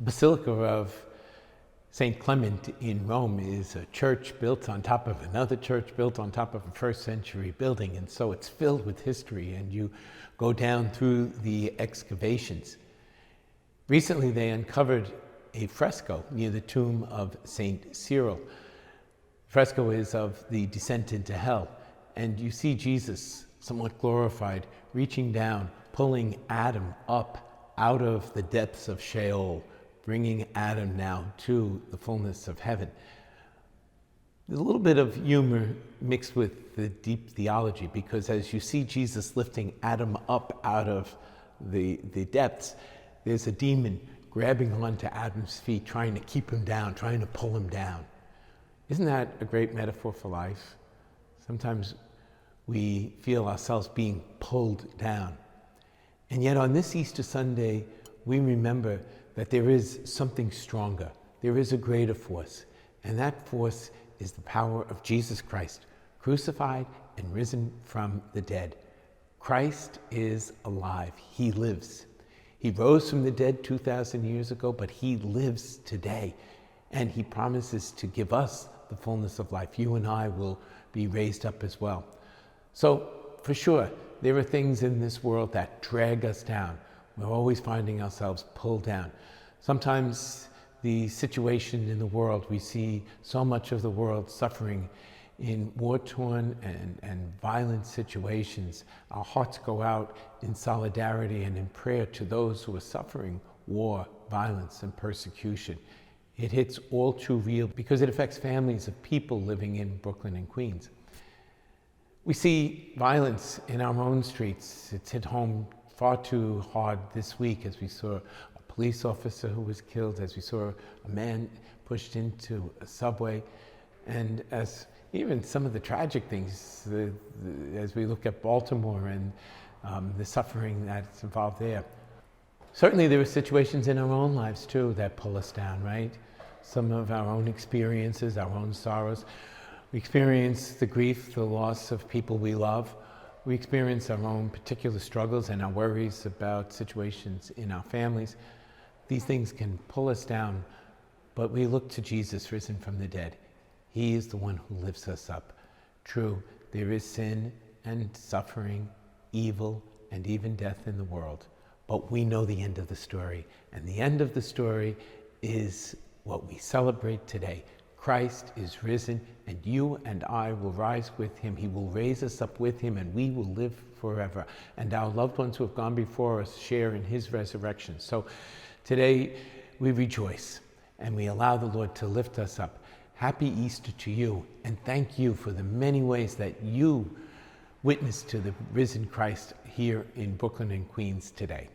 Basilica of St. Clement in Rome is a church built on top of another church built on top of a first century building, and so it's filled with history, and you go down through the excavations. Recently they uncovered a fresco near the tomb of St. Cyril. The fresco is of the descent into hell, and you see Jesus, somewhat glorified, reaching down, pulling Adam up out of the depths of Sheol, bringing Adam now to the fullness of heaven. There's a little bit of humor mixed with the deep theology, because as you see Jesus lifting Adam up out of the depths, there's a demon grabbing onto Adam's feet, trying to keep him down, trying to pull him down. Isn't that a great metaphor for life? Sometimes we feel ourselves being pulled down. And yet on this Easter Sunday, we remember that there is something stronger. There is a greater force. And that force is the power of Jesus Christ, crucified and risen from the dead. Christ is alive. He lives. He rose from the dead 2,000 years ago, but he lives today. And he promises to give us the fullness of life. You and I will be raised up as well. So for sure, there are things in this world that drag us down. We're always finding ourselves pulled down. Sometimes the situation in the world, we see so much of the world suffering in war-torn and violent situations. Our hearts go out in solidarity and in prayer to those who are suffering war, violence, and persecution. It hits all too real because it affects families of people living in Brooklyn and Queens. We see violence in our own streets. It's hit home far too hard this week as we saw a police officer who was killed, as we saw a man pushed into a subway, and as even some of the tragic things, as we look at Baltimore and the suffering that's involved there. Certainly there are situations in our own lives too that pull us down, right? Some of our own experiences, our own sorrows. We experience the grief, the loss of people we love. We experience our own particular struggles and our worries about situations in our families. These things can pull us down, but we look to Jesus risen from the dead. He is the one who lifts us up. True, there is sin and suffering, evil, and even death in the world, but we know the end of the story, and the end of the story is what we celebrate today. Christ is risen, and you and I will rise with him. He will raise us up with him, and we will live forever. And our loved ones who have gone before us share in his resurrection. So today we rejoice, and we allow the Lord to lift us up. Happy Easter to you, and thank you for the many ways that you witness to the risen Christ here in Brooklyn and Queens today.